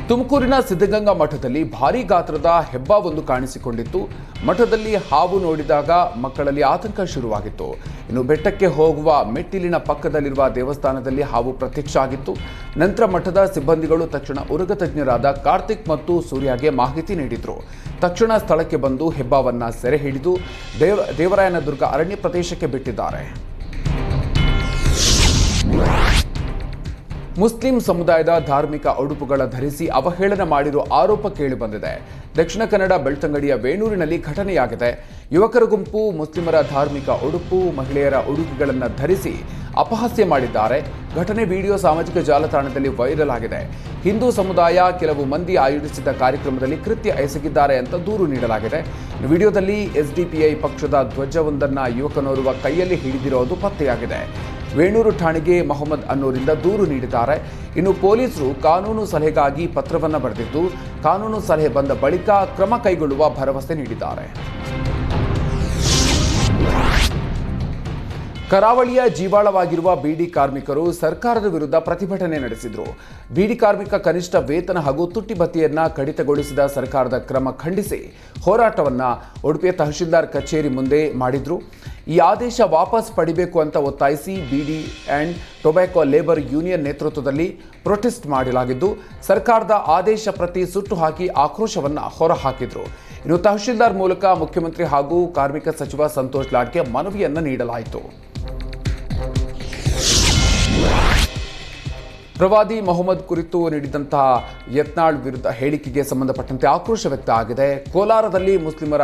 ತುಮಕೂರಿನ ಸಿದ್ಧಗಂಗಾ ಮಠದಲ್ಲಿ ಭಾರೀ ಗಾತ್ರದ ಹೆಬ್ಬಾವೊಂದು ಕಾಣಿಸಿಕೊಂಡಿತ್ತು. ಮಠದಲ್ಲಿ ಹಾವು ನೋಡಿದಾಗ ಮಕ್ಕಳಲ್ಲಿ ಆತಂಕ ಶುರುವಾಗಿತ್ತು. ಇನ್ನು ಬೆಟ್ಟಕ್ಕೆ ಹೋಗುವ ಮೆಟ್ಟಿಲಿನ ಪಕ್ಕದಲ್ಲಿರುವ ದೇವಸ್ಥಾನದಲ್ಲಿ ಹಾವು ಪ್ರತ್ಯಕ್ಷ ಆಗಿತ್ತು. ನಂತರ ಮಠದ ಸಿಬ್ಬಂದಿಗಳು ತಕ್ಷಣ ಉರಗ ತಜ್ಞರಾದ ಕಾರ್ತಿಕ್ ಮತ್ತು ಸೂರ್ಯಗೆ ಮಾಹಿತಿ ನೀಡಿದರು. ತಕ್ಷಣ ಸ್ಥಳಕ್ಕೆ ಬಂದು ಹೆಬ್ಬಾವನ್ನ ಸೆರೆ ಹಿಡಿದು ದೇವರಾಯನದುರ್ಗ ಅರಣ್ಯ ಪ್ರದೇಶಕ್ಕೆ ಬಿಟ್ಟಿದ್ದಾರೆ. ಮುಸ್ಲಿಂ ಸಮುದಾಯದ ಧಾರ್ಮಿಕ ಉಡುಪುಗಳ ಧರಿಸಿ ಅವಹೇಳನ ಮಾಡಿರುವ ಆರೋಪ ಕೇಳಿಬಂದಿದೆ. ದಕ್ಷಿಣ ಕನ್ನಡ ಬೆಳ್ತಂಗಡಿಯ ವೇಣೂರಿನಲ್ಲಿ ಘಟನೆಯಾಗಿದೆ. ಯುವಕರ ಗುಂಪು ಮುಸ್ಲಿಮರ ಧಾರ್ಮಿಕ ಉಡುಪು, ಮಹಿಳೆಯರ ಉಡುಗೆಗಳನ್ನು ಧರಿಸಿ ಅಪಹಾಸ್ಯ ಮಾಡಿದ್ದಾರೆ. ಘಟನೆ ವಿಡಿಯೋ ಸಾಮಾಜಿಕ ಜಾಲತಾಣದಲ್ಲಿ ವೈರಲ್ ಆಗಿದೆ. ಹಿಂದೂ ಸಮುದಾಯ ಕೆಲವು ಮಂದಿ ಆಯೋಜಿಸಿದ ಕಾರ್ಯಕ್ರಮದಲ್ಲಿ ಕೃತ್ಯ ಎಸಗಿದ್ದಾರೆ ಅಂತ ದೂರು ನೀಡಲಾಗಿದೆ. ವಿಡಿಯೋದಲ್ಲಿ ಎಸ್ಡಿಪಿಐ ಪಕ್ಷದ ಧ್ವಜವೊಂದನ್ನು ಯುವಕನೋರ್ವ ಕೈಯಲ್ಲಿ ಹಿಡಿದಿರೋದು ಪತ್ತೆಯಾಗಿದೆ. ವೇಣೂರು ಠಾಣೆಗೆ ಮೊಹಮ್ಮದ್ ಅನ್ನೋರಿಂದ ದೂರು ನೀಡಿದ್ದಾರೆ. ಇನ್ನು ಪೊಲೀಸರು ಕಾನೂನು ಸಲಹೆಗಾಗಿ ಪತ್ರವನ್ನು ಬರೆದಿದ್ದು, ಕಾನೂನು ಸಲಹೆ ಬಂದ ಬಳಿಕ ಕ್ರಮ ಕೈಗೊಳ್ಳುವ ಭರವಸೆ ನೀಡಿದ್ದಾರೆ. ಕರಾವಳಿಯ ಜೀವಾಳವಾಗಿರುವ ಬೀಡಿ ಕಾರ್ಮಿಕರು ಸರ್ಕಾರದ ವಿರುದ್ಧ ಪ್ರತಿಭಟನೆ ನಡೆಸಿದರು. ಬೀಡಿ ಕಾರ್ಮಿಕ ಕನಿಷ್ಠ ವೇತನ ಹಾಗೂ ತುಟ್ಟಿ ಭತ್ಯೆಯನ್ನ ಕಡಿತಗೊಳಿಸಿದ ಸರ್ಕಾರದ ಕ್ರಮ ಖಂಡಿಸಿ ಹೋರಾಟವನ್ನ ಉಡುಪಿಯ ತಹಶೀಲ್ದಾರ್ ಕಚೇರಿ ಮುಂದೆ ಮಾಡಿದ್ರು. ಈ ಆದೇಶ ವಾಪಸ್ ಪಡಿಬೇಕು ಅಂತ ಒತ್ತಾಯಿಸಿ ಬೀಡಿ ಆ್ಯಂಡ್ ಟೊಬ್ಯಾಕೋ ಲೇಬರ್ ಯೂನಿಯನ್ ನೇತೃತ್ವದಲ್ಲಿ ಪ್ರೊಟೆಸ್ಟ್ ಮಾಡಲಾಗಿದ್ದು, ಸರ್ಕಾರದ ಆದೇಶ ಪ್ರತಿ ಸುಟ್ಟು ಹಾಕಿ ಆಕ್ರೋಶವನ್ನು ಹೊರಹಾಕಿದ್ರು. ಇನ್ನು ತಹಶೀಲ್ದಾರ್ ಮೂಲಕ ಮುಖ್ಯಮಂತ್ರಿ ಹಾಗೂ ಕಾರ್ಮಿಕ ಸಚಿವ ಸಂತೋಷ್ ಲಾಡ್ಗೆ ಮನವಿಯನ್ನು ನೀಡಲಾಯಿತು. ಪ್ರವಾದಿ ಮೊಹಮ್ಮದ್ ಕುರಿತು ನೀಡಿದಂತಹ ಯತ್ನಾಳ್ ವಿರುದ್ಧ ಹೇಳಿಕೆಗೆ ಸಂಬಂಧಪಟ್ಟಂತೆ ಆಕ್ರೋಶ ವ್ಯಕ್ತ ಆಗಿದೆ. ಕೋಲಾರದಲ್ಲಿ ಮುಸ್ಲಿಮರ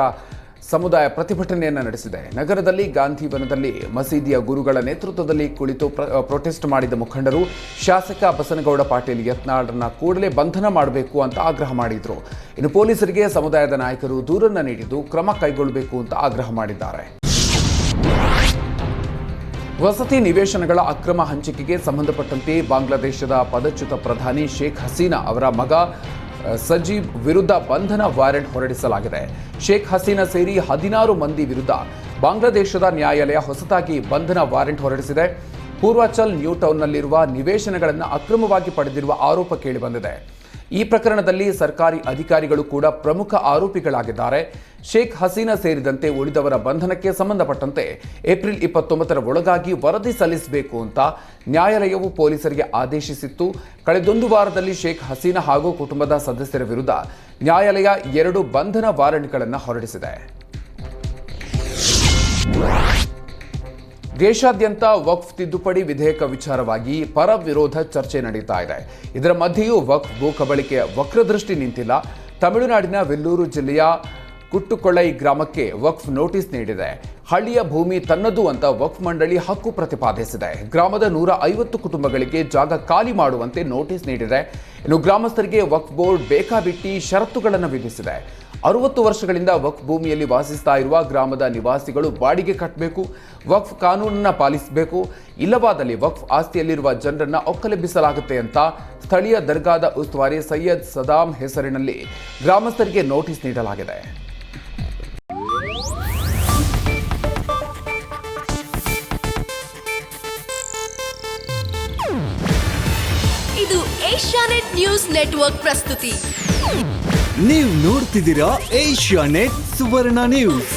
ಸಮುದಾಯ ಪ್ರತಿಭಟನೆಯನ್ನು ನಡೆಸಿದೆ. ನಗರದಲ್ಲಿ ಗಾಂಧಿವನದಲ್ಲಿ ಮಸೀದಿಯ ಗುರುಗಳ ನೇತೃತ್ವದಲ್ಲಿ ಕುಳಿತು ಪ್ರೊಟೆಸ್ಟ್ ಮಾಡಿದ ಮುಖಂಡರು ಶಾಸಕ ಬಸನಗೌಡ ಪಾಟೀಲ್ ಯತ್ನಾಳ್ರನ್ನ ಕೂಡಲೇ ಬಂಧನ ಮಾಡಬೇಕು ಅಂತ ಆಗ್ರಹ ಮಾಡಿದರು. ಇನ್ನು ಪೊಲೀಸರಿಗೆ ಸಮುದಾಯದ ನಾಯಕರು ದೂರನ್ನು ನೀಡಿದ್ದು ಕ್ರಮ ಕೈಗೊಳ್ಳಬೇಕು ಅಂತ ಆಗ್ರಹ ಮಾಡಿದ್ದಾರೆ. ವಸತಿ ನಿವೇಶನಗಳ ಅಕ್ರಮ ಹಂಚಿಕೆಗೆ ಸಂಬಂಧಪಟ್ಟಂತೆ ಬಾಂಗ್ಲಾದೇಶದ ಪದಚ್ಯುತ ಪ್ರಧಾನಿ ಶೇಖ್ ಹಸೀನಾ ಅವರ ಮಗ ಸಜೀಬ್ ವಿರುದ್ಧ ಬಂಧನ ವಾರೆಂಟ್ ಹೊರಡಿಸಲಾಗಿದೆ. ಶೇಖ್ ಹಸೀನಾ ಸೇರಿ 16 ಮಂದಿ ವಿರುದ್ಧ ಬಾಂಗ್ಲಾದೇಶದ ನ್ಯಾಯಾಲಯ ಹೊಸದಾಗಿ ಬಂಧನ ವಾರೆಂಟ್ ಹೊರಡಿಸಿದೆ. ಪೂರ್ವಾಚಲ್ ನ್ಯೂ ಟೌನ್ನಲ್ಲಿರುವ ನಿವೇಶನಗಳನ್ನು ಅಕ್ರಮವಾಗಿ ಪಡೆದಿರುವ ಆರೋಪ ಕೇಳಿಬಂದಿದೆ. ಈ ಪ್ರಕರಣದಲ್ಲಿ ಸರ್ಕಾರಿ ಅಧಿಕಾರಿಗಳು ಕೂಡ ಪ್ರಮುಖ ಆರೋಪಿಗಳಾಗಿದ್ದಾರೆ. ಶೇಖ್ ಹಸೀನಾ ಸೇರಿದಂತೆ ಉಳಿದವರ ಬಂಧನಕ್ಕೆ ಸಂಬಂಧಪಟ್ಟಂತೆ ಏಪ್ರಿಲ್ 29ರ ಒಳಗಾಗಿ ವರದಿ ಸಲ್ಲಿಸಬೇಕು ಅಂತ ನ್ಯಾಯಾಲಯವು ಪೊಲೀಸರಿಗೆ ಆದೇಶಿಸಿತ್ತು. ಕಳೆದೊಂದು ವಾರದಲ್ಲಿ ಶೇಖ್ ಹಸೀನಾ ಹಾಗೂ ಕುಟುಂಬದ ಸದಸ್ಯರ ವಿರುದ್ಧ ನ್ಯಾಯಾಲಯ 2 ಬಂಧನ ವಾರೆಂಟ್ಗಳನ್ನು ಹೊರಡಿಸಿದೆ. ದೇಶಾದ್ಯಂತ ವಕ್ಫ್ ತಿದ್ದುಪಡಿ ವಿಧೇಯಕ ವಿಚಾರವಾಗಿ ಪರ ವಿರೋಧ ಚರ್ಚೆ ನಡೀತಾ ಇದೆ. ಇದರ ಮಧ್ಯೆಯೂ ವಕ್ಫ್ ಭೂ ಕಬಳಿಕೆಯ ವಕ್ರದೃಷ್ಟಿ ನಿಂತಿಲ್ಲ. ತಮಿಳುನಾಡಿನ ವೆಲ್ಲೂರು ಜಿಲ್ಲೆಯ ಕುಟ್ಟುಕೊಳ್ಳೈ ಗ್ರಾಮಕ್ಕೆ ವಕ್ಫ್ ನೋಟಿಸ್ ನೀಡಿದೆ. ಹಳ್ಳಿಯ ಭೂಮಿ ತನ್ನದು ಅಂತ ವಕ್ಫ್ ಮಂಡಳಿ ಹಕ್ಕು ಪ್ರತಿಪಾದಿಸಿದೆ. ಗ್ರಾಮದ 150 ಕುಟುಂಬಗಳಿಗೆ ಜಾಗ ಖಾಲಿ ಮಾಡುವಂತೆ ನೋಟಿಸ್ ನೀಡಿದೆ. ಇನ್ನು ಗ್ರಾಮಸ್ಥರಿಗೆ ವಕ್ಫ್ ಬೋರ್ಡ್ ಬೇಕಾಬಿಟ್ಟಿ ಷರತ್ತುಗಳನ್ನು ವಿಧಿಸಿದೆ. 60 ವರ್ಷಗಳಿಂದ ವಕ್ಫ್ ಭೂಮಿಯಲ್ಲಿ ವಾಸಿಸ್ತಾ ಇರುವ ಗ್ರಾಮದ ನಿವಾಸಿಗಳು ಬಾಡಿಗೆ ಕಟ್ಟಬೇಕು, ವಕ್ಫ್ ಕಾನೂನನ್ನು ಪಾಲಿಸಬೇಕು, ಇಲ್ಲವಾದಲ್ಲಿ ವಕ್ಫ್ ಆಸ್ತಿಯಲ್ಲಿರುವ ಜನರನ್ನ ಒಕ್ಕಲೆಬ್ಬಿಸಲಾಗುತ್ತೆ ಅಂತ ಸ್ಥಳೀಯ ದರ್ಗಾದ ಉಸ್ತುವಾರಿ ಸೈಯದ್ ಸದಾಂ ಹೆಸರಿನಲ್ಲಿ ಗ್ರಾಮಸ್ಥರಿಗೆ ನೋಟಿಸ್ ನೀಡಲಾಗಿದೆ. ಇದು ಏಷ್ಯಾನೆಟ್ ನ್ಯೂಸ್ ನೆಟ್ವರ್ಕ್ ಪ್ರಸ್ತುತಿ. ನೀವು ನೋಡ್ತಿದ್ದೀರಾ ಏಷ್ಯಾನೆಟ್ ಸುವರ್ಣ ನ್ಯೂಸ್.